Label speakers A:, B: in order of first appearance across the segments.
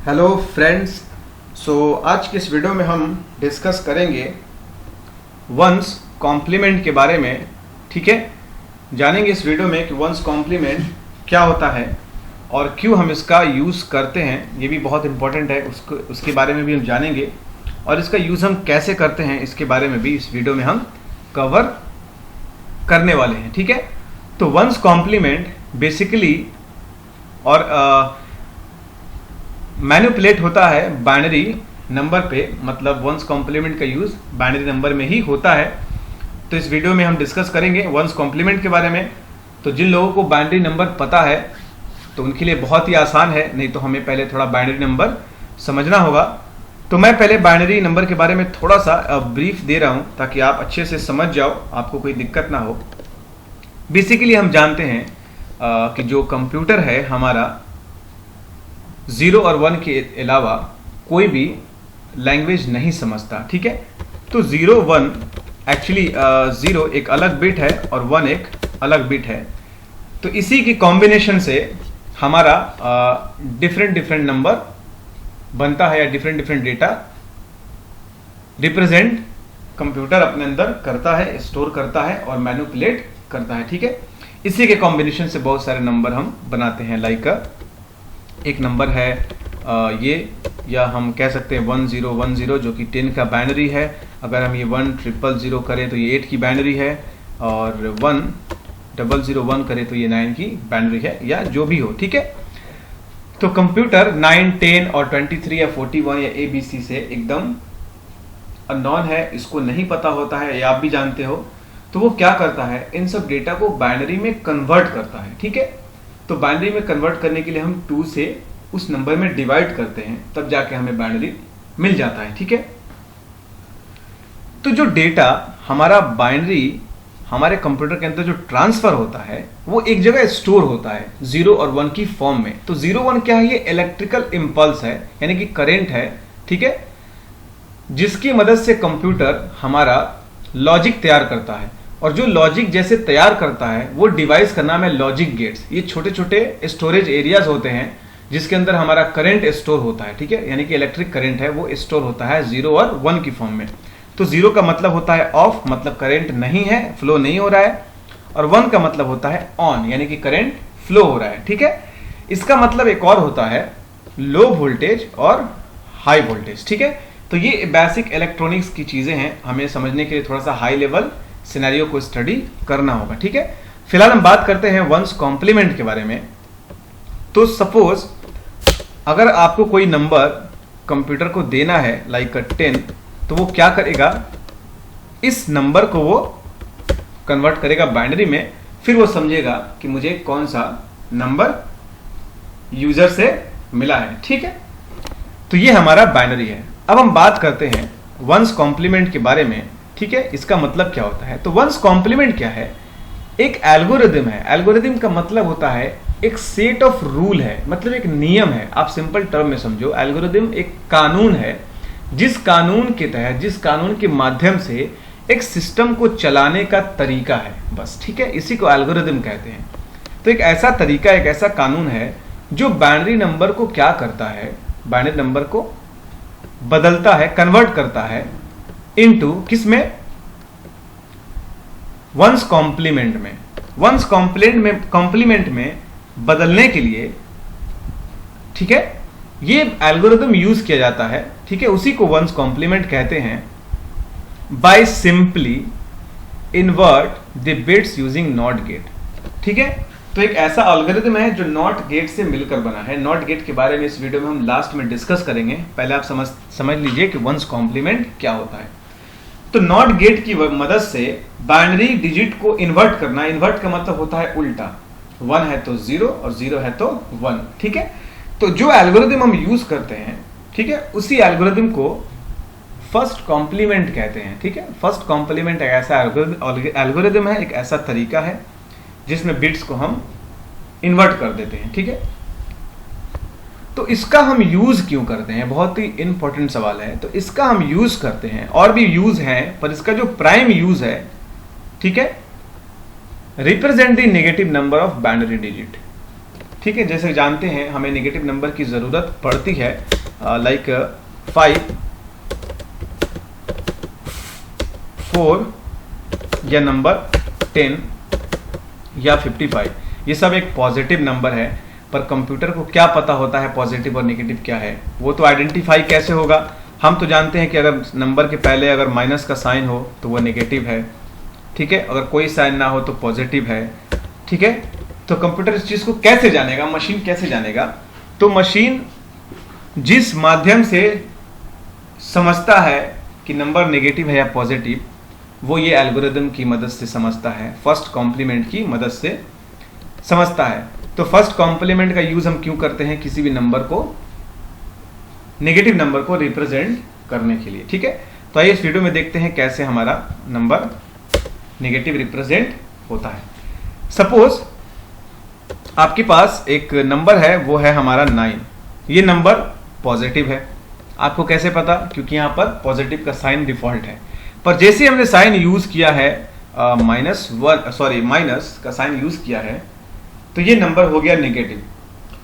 A: Hello friends. आज के इस वीडियो में हम डिस्कस करेंगे वंस कॉम्प्लीमेंट के बारे में। ठीक है, जानेंगे इस वीडियो में कि वंस कॉम्प्लीमेंट क्या होता है और क्यों हम इसका यूज़ करते हैं, ये भी बहुत इंपॉर्टेंट है। उसके बारे में भी हम जानेंगे और इसका यूज़ हम कैसे करते हैं इसके बारे में भी इस वीडियो में हम कवर करने वाले हैं। ठीक है, तो वंस कॉम्प्लीमेंट बेसिकली और मैनिपुलेट होता है बाइनरी नंबर पे, मतलब वंस कॉम्प्लीमेंट का यूज़ बाइनरी नंबर में ही होता है। तो इस वीडियो में हम डिस्कस करेंगे वंस कॉम्प्लीमेंट के बारे में। तो जिन लोगों को बाइनरी नंबर पता है तो उनके लिए बहुत ही आसान है, नहीं तो हमें पहले थोड़ा बाइनरी नंबर समझना होगा। तो मैं पहले बाइनरी नंबर के बारे में थोड़ा सा ब्रीफ दे रहा हूँ ताकि आप अच्छे से समझ जाओ, आपको कोई दिक्कत ना हो। बेसिकली हम जानते हैं कि जो कंप्यूटर है हमारा 0 और 1 के अलावा कोई भी लैंग्वेज नहीं समझता। ठीक है, तो 0 1 एक्चुअली 0 एक अलग बिट है और 1 एक अलग बिट है। तो इसी की कॉम्बिनेशन से हमारा डिफरेंट नंबर बनता है या डिफरेंट डेटा रिप्रेजेंट कंप्यूटर अपने अंदर करता है, स्टोर करता है और मैनिपुलेट करता है। ठीक है, इसी के कॉम्बिनेशन से बहुत सारे नंबर हम बनाते हैं। लाइक एक नंबर है ये, या हम कह सकते हैं 1010 जो कि 10 का बाइनरी है। अगर हम ये 1000 करें तो ये 8 की बाइनरी है, और 1001 करें तो ये 9 की बाइनरी है, या जो भी हो। ठीक है, तो कंप्यूटर 9, 10 और 23 या 41 या ABC से एकदम अननोन है, इसको नहीं पता होता है, या आप भी जानते हो। तो वो क्या करता है, इन सब डेटा को बाइनरी में कन्वर्ट करता है। ठीक है, तो बाइनरी में कन्वर्ट करने के लिए हम 2 से उस नंबर में डिवाइड करते हैं, तब जाके हमें बाइनरी मिल जाता है। ठीक है, तो जो डेटा हमारा बाइनरी हमारे कंप्यूटर के अंदर जो ट्रांसफर होता है वो एक जगह स्टोर होता है 0 और 1 की फॉर्म में। तो 0 1 क्या है, ये इलेक्ट्रिकल इंपल्स है, यानी कि करंट है। ठीक है, जिसकी मदद से कंप्यूटर हमारा लॉजिक तैयार करता है, और जो लॉजिक जैसे तैयार करता है वो डिवाइस का नाम है लॉजिक गेट्स। ये छोटे छोटे स्टोरेज एरियाज होते हैं जिसके अंदर हमारा करंट स्टोर होता है। ठीक है, यानी कि इलेक्ट्रिक करंट है वो स्टोर होता है 0 और 1 की फॉर्म में। तो 0 का मतलब होता है ऑफ, मतलब करंट नहीं है, फ्लो नहीं हो रहा है, और 1 का मतलब होता है ऑन, यानी कि करंट फ्लो हो रहा है। ठीक है, इसका मतलब एक और होता है लो वोल्टेज और हाई वोल्टेज। ठीक है, तो ये बेसिक इलेक्ट्रॉनिक्स की चीजें हैं, हमें समझने के लिए थोड़ा सा हाई लेवल सिनेरियो को स्टडी करना होगा। ठीक है, फिलहाल हम बात करते हैं वंस कॉम्प्लीमेंट के बारे में। तो सपोज अगर आपको कोई नंबर कंप्यूटर को देना है लाइक 10, तो वो क्या करेगा, इस नंबर को वो कन्वर्ट करेगा बाइनरी में, फिर वो समझेगा कि मुझे कौन सा नंबर यूजर से मिला है। ठीक है, तो ये हमारा बाइनरी है। अब हम बात करते हैं वंस कॉम्प्लीमेंट के बारे में। ठीक है, इसका मतलब क्या होता है, तो वंस कॉम्प्लीमेंट क्या है, एक एल्गोरिदम है। एल्गोरिदम का मतलब होता है एक सेट ऑफ रूल है, मतलब एक नियम है। आप सिंपल टर्म में समझो, एल्गोरिदम एक कानून है, जिस कानून के तहत, जिस कानून के माध्यम से एक सिस्टम को चलाने का तरीका है, बस। ठीक है, इसी को एल्गोरिदम कहते हैं। तो एक ऐसा तरीका, एक ऐसा कानून है जो बाइनरी नंबर को क्या करता है, बाइनरी नंबर को बदलता है, कन्वर्ट करता है इनटू किसमें, वंस कॉम्प्लीमेंट में। वंस कॉम्प्लीमेंट में बदलने के लिए, ठीक है, ये एल्गोरिथम यूज किया जाता है। ठीक है, उसी को वंस कॉम्प्लीमेंट कहते हैं। By simply invert the bits using not gate. ठीक है, तो एक ऐसा एल्गोरिथम है जो नॉट गेट से मिलकर बना है। नॉट गेट के बारे में इस वीडियो में हम लास्ट में डिस्कस करेंगे, पहले आप समझ लीजिए कि वंस कॉम्प्लीमेंट क्या होता है। तो नॉट गेट की मदद से बाइनरी डिजिट को इन्वर्ट करना, इन्वर्ट का मतलब होता है उल्टा, 1 है तो 0 और 0 है तो 1। ठीक है, तो जो एल्गोरिथम हम यूज करते हैं, ठीक है, उसी एल्गोरिथम को फर्स्ट कॉम्प्लीमेंट कहते हैं। ठीक है, फर्स्ट कॉम्प्लीमेंट एक ऐसा एल्गोरिथम है, एक ऐसा तरीका है जिसमें बिट्स को हम इन्वर्ट कर देते हैं। ठीक है, तो इसका हम यूज क्यों करते हैं, बहुत ही इंपॉर्टेंट सवाल है। तो इसका हम यूज करते हैं, और भी यूज हैं, पर इसका जो प्राइम यूज है, ठीक है, represent the negative number of binary digit. ठीक है, जैसे जानते हैं हमें नेगेटिव नंबर की ज़रूरत पड़ती है, लाइक 5, 4 या नंबर 10 या 55, ये सब एक पॉजिटिव नंबर है। पर कंप्यूटर को क्या पता होता है पॉजिटिव और नेगेटिव क्या है? वो तो आइडेंटिफाई कैसे होगा? हम तो जानते हैं कि अगर नंबर के पहले अगर माइनस का साइन हो तो वो नेगेटिव है, ठीक है, अगर कोई साइन ना हो तो पॉजिटिव है, ठीक है। तो कंप्यूटर इस चीज़ को कैसे जानेगा, मशीन कैसे जानेगा? तो मशीन जिस माध्यम से समझता है कि नंबर नेगेटिव है या पॉजिटिव, वो ये एल्गोरिदम की मदद से समझता है, फर्स्ट कॉम्प्लीमेंट की मदद से समझता है। तो फर्स्ट कॉम्प्लीमेंट का यूज हम क्यों करते हैं? किसी भी नंबर को, नेगेटिव नंबर को रिप्रेजेंट करने के लिए, ठीक है। तो आइए इस वीडियो में देखते हैं कैसे हमारा नंबर नेगेटिव रिप्रेजेंट होता है। सपोज आपके पास एक नंबर है, वो है हमारा 9, ये नंबर पॉजिटिव है। आपको कैसे पता? क्योंकि यहाँ पर पॉजिटिव का साइन डिफॉल्ट है। पर जैसे हमने साइन यूज किया है माइनस का साइन यूज किया है, तो ये नंबर हो गया नेगेटिव।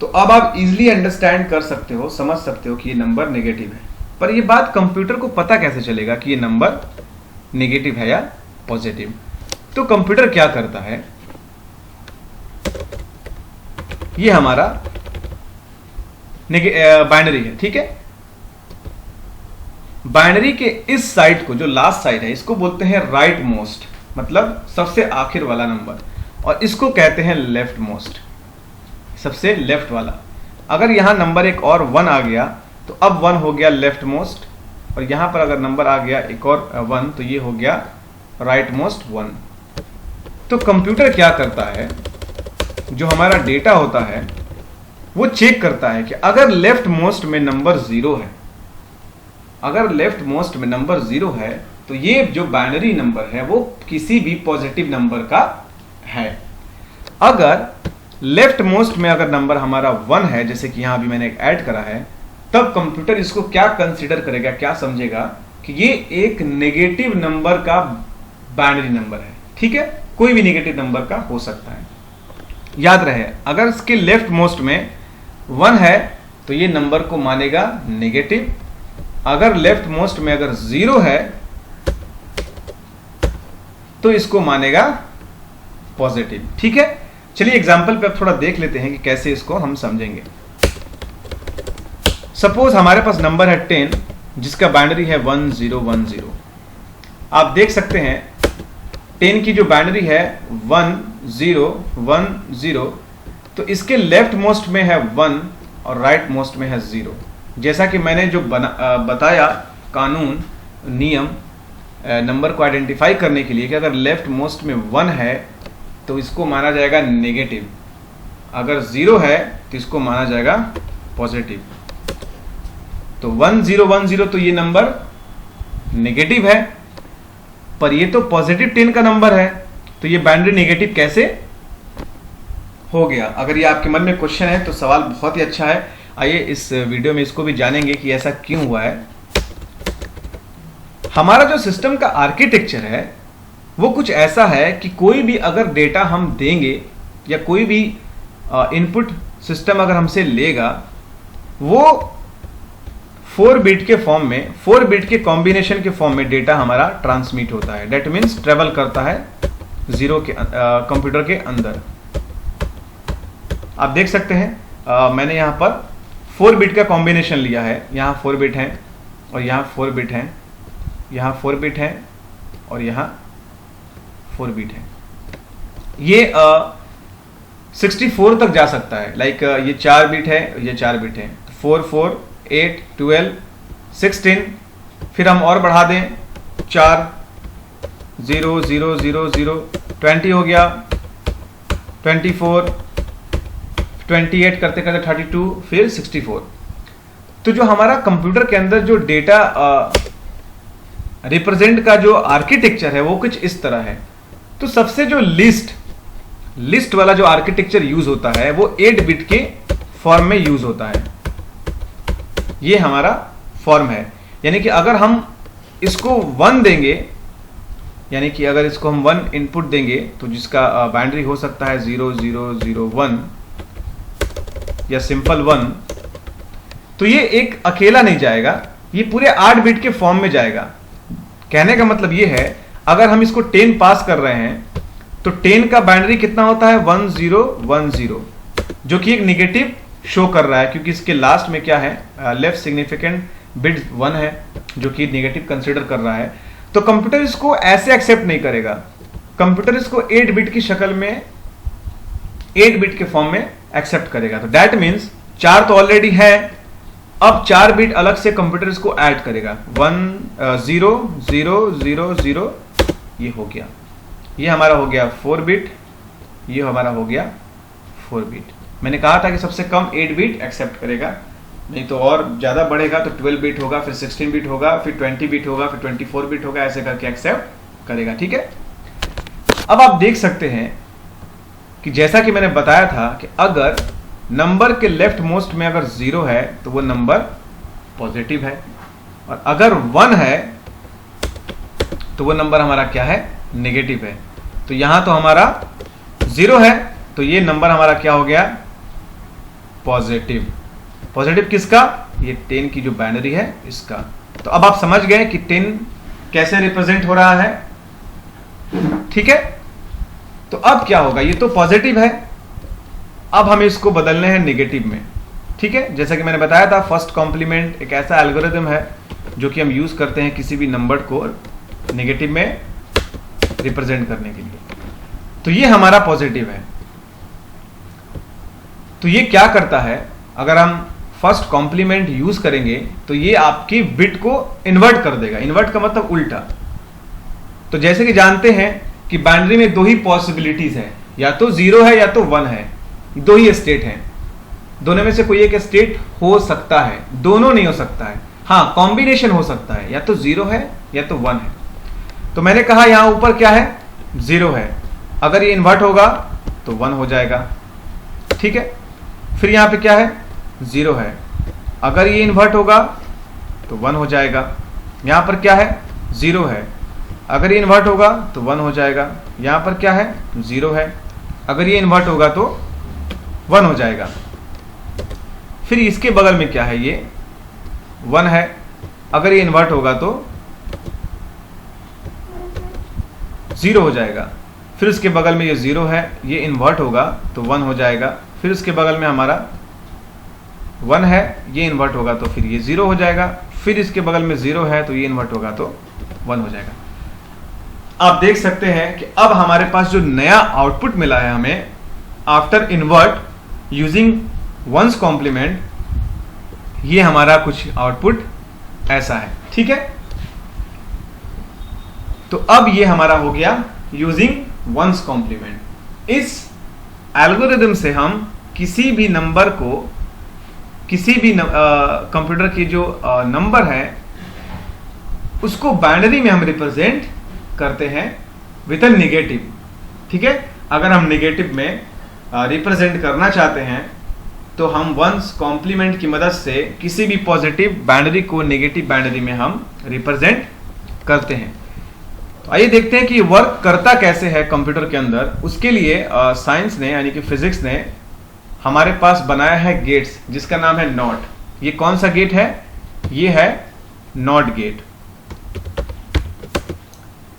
A: तो अब आप इजीली अंडरस्टैंड कर सकते हो, समझ सकते हो कि ये नंबर नेगेटिव है। पर ये बात कंप्यूटर को पता कैसे चलेगा कि ये नंबर नेगेटिव है या पॉजिटिव? तो कंप्यूटर क्या करता है, ये हमारा बाइनरी है, ठीक है। बाइनरी के इस साइड को, जो लास्ट साइड है, इसको बोलते हैं राइट मोस्ट, मतलब सबसे आखिर वाला नंबर, और इसको कहते हैं लेफ्ट मोस्ट, सबसे लेफ्ट वाला। अगर यहां नंबर एक और 1 आ गया तो अब 1 हो गया लेफ्ट मोस्ट, और यहां पर अगर नंबर आ गया एक और 1 तो ये हो गया राइट मोस्ट 1। तो कंप्यूटर क्या करता है, जो हमारा डेटा होता है वो चेक करता है कि अगर लेफ्ट मोस्ट में नंबर 0 है, अगर लेफ्ट मोस्ट में नंबर 0 है तो ये जो बाइनरी नंबर है वो किसी भी पॉजिटिव नंबर का है। अगर लेफ्ट मोस्ट में अगर नंबर हमारा 1 है, जैसे कि यहां अभी मैंने एक ऐड करा है, तब कंप्यूटर इसको क्या कंसीडर करेगा, क्या समझेगा कि ये एक नेगेटिव नंबर का बाइनरी नंबर है, ठीक है। कोई भी नेगेटिव नंबर का हो सकता है। याद रहे, अगर इसके लेफ्ट मोस्ट में 1 है तो ये नंबर को मानेगा नेगेटिव, अगर लेफ्ट मोस्ट में अगर 0 है तो इसको मानेगा पॉजिटिव, ठीक है। चलिए एग्जांपल पे अब थोड़ा देख लेते हैं कि कैसे इसको हम समझेंगे। सपोज हमारे पास नंबर है 10, जिसका बाइनरी है 1010। आप देख सकते हैं 10 की जो बाइनरी है 1010, तो इसके लेफ्ट मोस्ट में है 1 और राइट मोस्ट में है 0। जैसा कि मैंने जो बताया कानून, नियम नंबर को आइडेंटिफाई करने के लिए कि अगर लेफ्ट मोस्ट में 1 है तो इसको माना जाएगा नेगेटिव, अगर 0 है तो इसको माना जाएगा पॉजिटिव। तो 1010 तो ये नंबर नेगेटिव है, पर ये तो पॉजिटिव 10 का नंबर है, तो ये बाइनरी नेगेटिव कैसे हो गया? अगर ये आपके मन में क्वेश्चन है तो सवाल बहुत ही अच्छा है। आइए इस वीडियो में इसको भी जानेंगे कि ऐसा क्यों हुआ है। हमारा जो सिस्टम का आर्किटेक्चर है वो कुछ ऐसा है कि कोई भी अगर डेटा हम देंगे या कोई भी इनपुट सिस्टम अगर हमसे लेगा, वो 4 बिट के फॉर्म में, 4 बिट के कॉम्बिनेशन के फॉर्म में डेटा हमारा ट्रांसमिट होता है। दैट मीन्स ट्रेवल करता है कंप्यूटर के अंदर। आप देख सकते हैं मैंने यहाँ पर 4 बिट का कॉम्बिनेशन लिया है। यहाँ 4 बिट हैं और यहाँ 4 बिट हैं, यहाँ 4 बिट हैं और यहाँ 4 बिट है। ये 64 तक जा सकता है, लाइक ये 4 बिट है, ये 4 बिट है, 4 4 8 12 16, फिर हम और बढ़ा दें 4 0 0 0 0 20 हो गया, 24 28 करते करते 32, फिर 64। तो जो हमारा कंप्यूटर के अंदर जो डेटा रिप्रेजेंट का जो आर्किटेक्चर है वो कुछ इस तरह है। तो सबसे जो लिस्ट वाला जो आर्किटेक्चर यूज होता है वो 8 बिट के फॉर्म में यूज होता है। ये हमारा फॉर्म है, यानी कि अगर हम इसको 1 देंगे, यानी कि अगर इसको हम 1 इनपुट देंगे तो जिसका बाइनरी हो सकता है 0 0 0 1, या सिंपल 1, तो ये एक अकेला नहीं जाएगा, ये पूरे 8 बिट के फॉर्म में जाएगा। कहने का मतलब ये है, अगर हम इसको 10 पास कर रहे हैं तो 10 का बाइनरी कितना होता है 1010, जो कि एक निगेटिव शो कर रहा है, क्योंकि इसके लास्ट में क्या है, लेफ्ट सिग्निफिकेंट बिट 1 है, जो कि निगेटिव कंसीडर कर रहा है। तो कंप्यूटर इसको ऐसे एक्सेप्ट नहीं करेगा, कंप्यूटर इसको 8 बिट की शक्ल में, 8 बिट के फॉर्म में एक्सेप्ट करेगा। तो दैट मीन्स 4 तो ऑलरेडी है, अब 4 बिट अलग से कंप्यूटर इसको ऐड करेगा। 1 0 0 0 0, ये हो गया, ये हमारा हो गया 4 बिट, ये हमारा हो गया 4 बिट। मैंने कहा था कि सबसे कम 8 बिट एक्सेप्ट करेगा, नहीं तो और ज्यादा बढ़ेगा तो 12 बिट होगा, फिर 16 बिट होगा, फिर 20 बिट होगा, फिर 24 बिट होगा, ऐसे करके एक्सेप्ट करेगा। ठीक है, अब आप देख सकते हैं कि जैसा कि मैंने बताया था कि अगर नंबर के लेफ्ट मोस्ट में अगर 0 है तो वो नंबर पॉजिटिव है, और अगर 1 है तो वो नंबर हमारा क्या है, नेगेटिव है। तो यहां तो हमारा 0 है, तो ये नंबर हमारा क्या हो गया, पॉजिटिव। पॉजिटिव किसका, ये 10 की जो बाइनरी है इसका। तो अब आप समझ गए कि 10 कैसे रिप्रेजेंट हो रहा है। ठीक है, तो अब क्या होगा, ये तो पॉजिटिव है, अब हमें इसको बदलने हैं नेगेटिव में। ठीक है, जैसा कि मैंने बताया था, फर्स्ट कॉम्प्लीमेंट एक ऐसा एल्गोरिथम है जो कि हम यूज करते हैं किसी भी नंबर को नेगेटिव में रिप्रेजेंट करने के लिए। तो ये हमारा पॉजिटिव है। तो ये क्या करता है, अगर हम फर्स्ट कॉम्प्लीमेंट यूज करेंगे तो ये आपकी बिट को इन्वर्ट कर देगा। इन्वर्ट का मतलब उल्टा। तो जैसे कि जानते हैं कि बाइनरी में 2 ही पॉसिबिलिटीज है, या तो 0 है या तो 1 है, 2 ही स्टेट हैं। दोनों में से कोई एक स्टेट हो सकता है, दोनों नहीं हो सकता है। हाँ, कॉम्बिनेशन हो सकता है, या तो 0 है या तो 1 है। तो मैंने कहा यहां ऊपर क्या है, 0 है, अगर ये इन्वर्ट होगा तो 1 हो जाएगा। ठीक है, फिर यहां पे क्या है, 0 है, अगर ये इन्वर्ट होगा तो 1 हो जाएगा। यहां पर क्या है, 0 है, अगर ये इन्वर्ट होगा तो 1 हो जाएगा। यहां पर क्या है, 0 है, अगर ये इन्वर्ट होगा तो 1 हो जाएगा। फिर इसके बगल में क्या है, ये 1 है, अगर ये इन्वर्ट होगा तो 0 हो जाएगा। फिर इसके बगल में ये 0 है, ये इन्वर्ट होगा तो 1 हो जाएगा। फिर इसके बगल में हमारा 1 है, ये इन्वर्ट होगा तो फिर ये 0 हो जाएगा। फिर इसके बगल में 0 है तो ये इन्वर्ट होगा तो 1 हो जाएगा। आप देख सकते हैं कि अब हमारे पास जो नया आउटपुट मिला है हमें after invert using ones complement, ये हमारा कुछ आउटपुट ऐसा है। ठीक है, तो अब ये हमारा हो गया यूजिंग वंस कॉम्प्लीमेंट। इस एल्गोरिथम से हम किसी भी नंबर को, किसी भी कंप्यूटर की जो नंबर है उसको बाइनरी में हम रिप्रेजेंट करते हैं विद अ नेगेटिव। ठीक है, अगर हम नेगेटिव में रिप्रेजेंट करना चाहते हैं तो हम वंस कॉम्प्लीमेंट की मदद से किसी भी पॉजिटिव बाइनरी को नेगेटिव बाइनरी में हम रिप्रेजेंट करते हैं। तो आइए देखते हैं कि ये वर्क करता कैसे है कंप्यूटर के अंदर। उसके लिए साइंस ने, यानी कि फिजिक्स ने हमारे पास बनाया है गेट्स, जिसका नाम है नॉट। ये कौन सा गेट है, ये है नॉट गेट।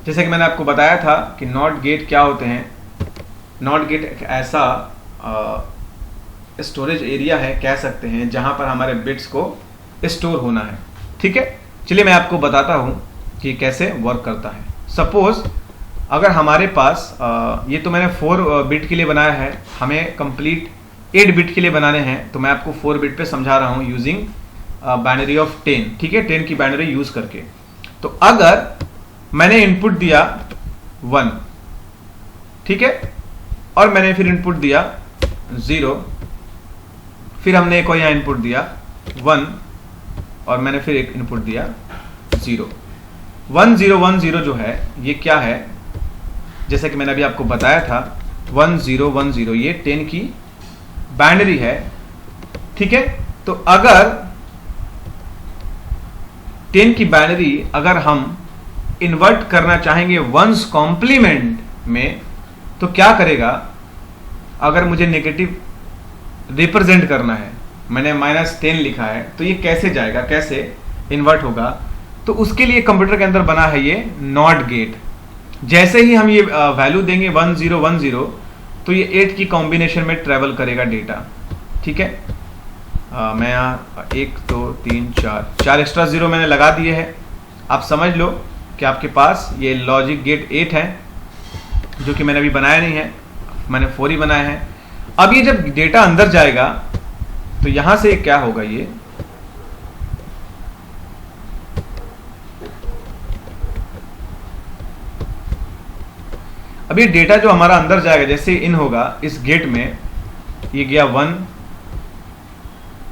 A: जैसे कि मैंने आपको बताया था कि नॉट गेट क्या होते हैं। नॉट गेट एक ऐसा स्टोरेज एरिया है, कह सकते हैं, जहां पर हमारे बिट्स को स्टोर होना है। ठीक है, चलिए मैं आपको बताता हूं कि कैसे वर्क करता है। सपोज अगर हमारे पास ये तो मैंने 4 बिट के लिए बनाया है, हमें कंप्लीट 8 बिट के लिए बनाने हैं, तो मैं आपको 4 बिट पे समझा रहा हूं यूजिंग बाइनरी ऑफ 10। ठीक है, 10 की बाइनरी यूज करके। तो अगर मैंने इनपुट दिया 1, ठीक है, और मैंने फिर इनपुट दिया 0, फिर हमने एक और यहां इनपुट दिया 1, और मैंने फिर एक इनपुट दिया 0। 1 0 1 0 जो है ये क्या है, जैसे कि मैंने अभी आपको बताया था 1 0 1 0 ये 10 की बाइनरी है। ठीक है, तो अगर 10 की बाइनरी अगर हम इन्वर्ट करना चाहेंगे वंस कॉम्प्लीमेंट में, तो क्या करेगा, अगर मुझे नेगेटिव रिप्रेजेंट करना है, मैंने -10 लिखा है, तो ये कैसे जाएगा, कैसे इन्वर्ट होगा, तो उसके लिए कंप्यूटर के अंदर बना है ये नॉट गेट। जैसे ही हम ये वैल्यू देंगे 1010, तो ये 8 की कॉम्बिनेशन में ट्रेवल करेगा डेटा। ठीक है, मैं यहाँ 1 2 3 4 एक्स्ट्रा जीरो मैंने लगा दिए हैं। आप समझ लो कि आपके पास ये लॉजिक गेट 8 है, जो कि मैंने अभी बनाया नहीं है, मैंने 4 ही बनाया है। अब ये जब डेटा अंदर जाएगा तो यहां से क्या होगा, ये अब ये डेटा जो हमारा अंदर जाएगा, जैसे इन होगा इस गेट में, ये गया 1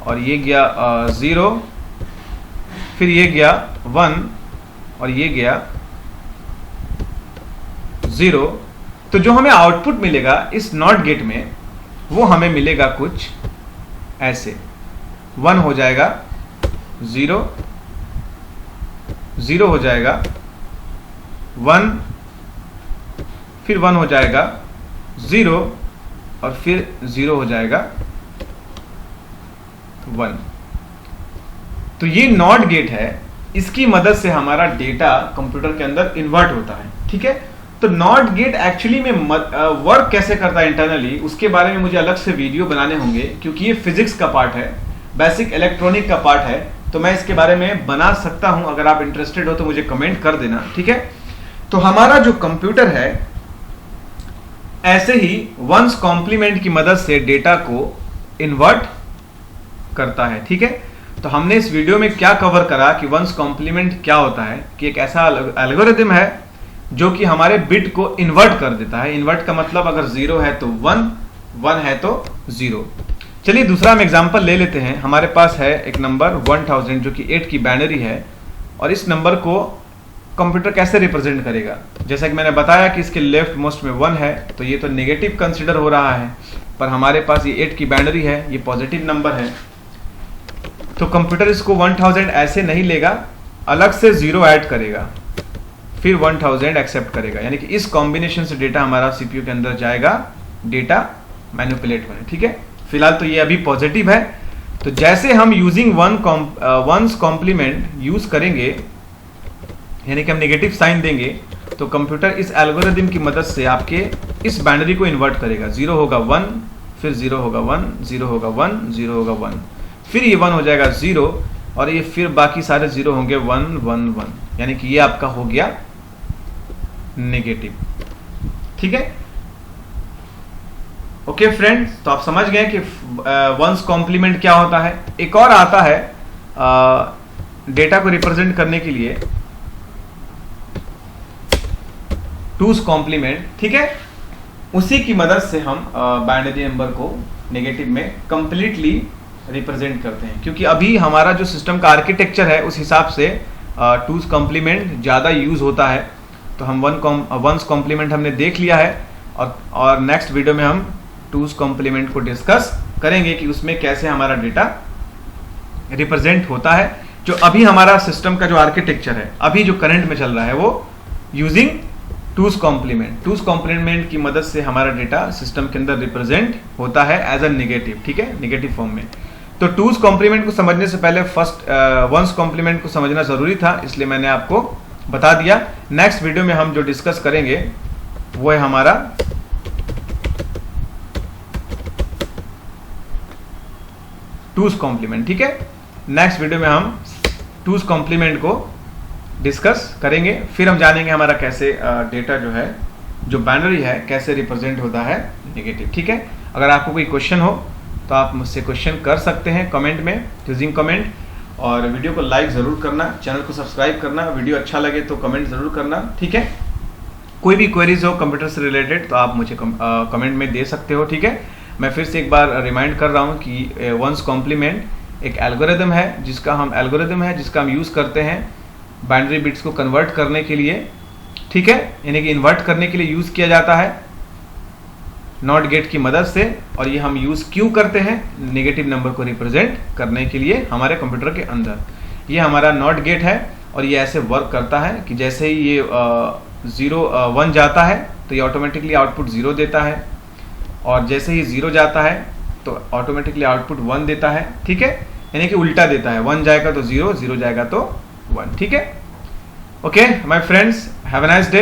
A: और ये गया 0, फिर ये गया 1 और ये गया 0। तो जो हमें आउटपुट मिलेगा इस नॉट गेट में, वो हमें मिलेगा कुछ ऐसे, 1 हो जाएगा 0, 0 हो जाएगा 1, फिर 1 हो जाएगा 0 और फिर 0 हो जाएगा 1। तो ये नॉट गेट है, इसकी मदद से हमारा डेटा कंप्यूटर के अंदर इन्वर्ट होता है। ठीक है, तो नॉट गेट एक्चुअली में वर्क कैसे करता है इंटरनली, उसके बारे में मुझे अलग से वीडियो बनाने होंगे, क्योंकि ये फिजिक्स का पार्ट है, बेसिक इलेक्ट्रॉनिक का पार्ट है, तो मैं इसके बारे में बना सकता हूं। अगर आप इंटरेस्टेड हो तो मुझे कमेंट कर देना। ठीक है, तो हमारा जो कंप्यूटर है ऐसे ही वंस कॉम्प्लीमेंट की मदद से डेटा को इन्वर्ट करता है। ठीक है, तो हमने इस वीडियो में क्या कवर करा कि वंस कॉम्प्लीमेंट क्या होता है, कि एक ऐसा एल्गोरिथम है जो कि हमारे बिट को इन्वर्ट कर देता है। इन्वर्ट का मतलब अगर 0 है तो 1, 1 है तो 0। चलिए दूसरा हम एग्जांपल ले लेते हैं। हमारे पास है एक नंबर 1000 जो कि 8 की बाइनरी है, और इस नंबर को कंप्यूटर कैसे रिप्रेजेंट करेगा। जैसा कि मैंने बताया कि इसके लेफ्ट मोस्ट में 1 है, तो ये तो नेगेटिव कंसिडर हो रहा है, पर हमारे पास ये 8 की बाइनरी है, ये पॉजिटिव नंबर है, तो कंप्यूटर इसको 1000 ऐसे नहीं लेगा, अलग से 0 ऐड करेगा, फिर 1000 एक्सेप्ट करेगा। यानी कि इस कॉम्बिनेशन से डेटा हमारा सीपीयू के अंदर जाएगा, डेटा मैनिपुलेट होने। ठीक है, फिलहाल तो ये अभी पॉजिटिव है, तो जैसे हम यूजिंग वंस कॉम्प्लीमेंट यूज करेंगे, यानी कि हम नेगेटिव साइन देंगे, तो कंप्यूटर इस एल्गोरिथम की मदद से आपके इस बाइनरी को इन्वर्ट करेगा। 0 होगा 1, फिर 0 होगा 1, 0 होगा 1, 0 होगा 1, फिर ये 1 हो जाएगा 0, और ये फिर बाकी सारे 0 होंगे 1, 1, 1, यानी कि ये आपका हो गया नेगेटिव। ठीक है, ओके फ्रेंड्स, तो आप समझ गए कि वंस कॉम्प्लीमेंट क्या होता है। एक और आता है डेटा को रिप्रेजेंट करने के लिए टूज कॉम्प्लीमेंट। ठीक है, उसी की मदद से हम बाइनरी नंबर को नेगेटिव में कंप्लीटली रिप्रेजेंट करते हैं, क्योंकि अभी हमारा जो सिस्टम का आर्किटेक्चर है उस हिसाब से टूज कॉम्प्लीमेंट ज़्यादा यूज होता है। तो हम वंस कॉम्प्लीमेंट हमने देख लिया है, और नेक्स्ट वीडियो में हम टूज कॉम्प्लीमेंट को डिस्कस करेंगे कि उसमें कैसे हमारा डेटा रिप्रेजेंट होता है। जो अभी हमारा सिस्टम का जो आर्किटेक्चर है, अभी जो करंट में चल रहा है, वो using two's complement. Two's complement की मदद से हमारा डेटा सिस्टम के अंदर रिप्रेजेंट होता है एज अ नेगेटिव। ठीक है, नेगेटिव फॉर्म में। तो टूज कॉम्प्लीमेंट को समझने से पहले फर्स्ट वंस कॉम्प्लीमेंट को समझना जरूरी था, इसलिए मैंने आपको बता दिया। नेक्स्ट वीडियो में हम जो डिस्कस करेंगे वो है हमारा टूज कॉम्प्लीमेंट। ठीक है, नेक्स्ट वीडियो में हम टूज कॉम्प्लीमेंट को डिस्कस करेंगे, फिर हम जानेंगे हमारा कैसे डेटा जो है, जो बाइनरी है, कैसे रिप्रेजेंट होता है नेगेटिव। ठीक है, अगर आपको कोई क्वेश्चन हो तो आप मुझसे क्वेश्चन कर सकते हैं कमेंट में, यूजिंग कमेंट। और वीडियो को लाइक ज़रूर करना, चैनल को सब्सक्राइब करना, वीडियो अच्छा लगे तो कमेंट ज़रूर करना। ठीक है, कोई भी क्वेरीज हो कंप्यूटर से रिलेटेड तो आप मुझे कमेंट में दे सकते हो। ठीक है, मैं फिर से एक बार रिमाइंड कर रहा हूँ कि वंस कॉम्प्लीमेंट एक एल्गोरिथम है, जिसका हम यूज़ करते हैं बाइनरी बिट्स को कन्वर्ट करने के लिए। ठीक है, यानी कि इन्वर्ट करने के लिए यूज़ किया जाता है नॉट गेट की मदद से, और ये हम यूज़ क्यों करते हैं, नेगेटिव नंबर को रिप्रेजेंट करने के लिए हमारे कंप्यूटर के अंदर। ये हमारा नॉट गेट है, और ये ऐसे वर्क करता है कि जैसे ही ये 0 1 जाता है तो ये ऑटोमेटिकली आउटपुट 0 देता है, और जैसे ही 0 जाता है तो तो ऑटोमेटिकली आउटपुट 1 देता है, ठीक है, यानी कि उल्टा देता है, 1 जाएगा तो 0, 0 जाएगा तो 1, ठीक है। Okay my friends, have a nice day.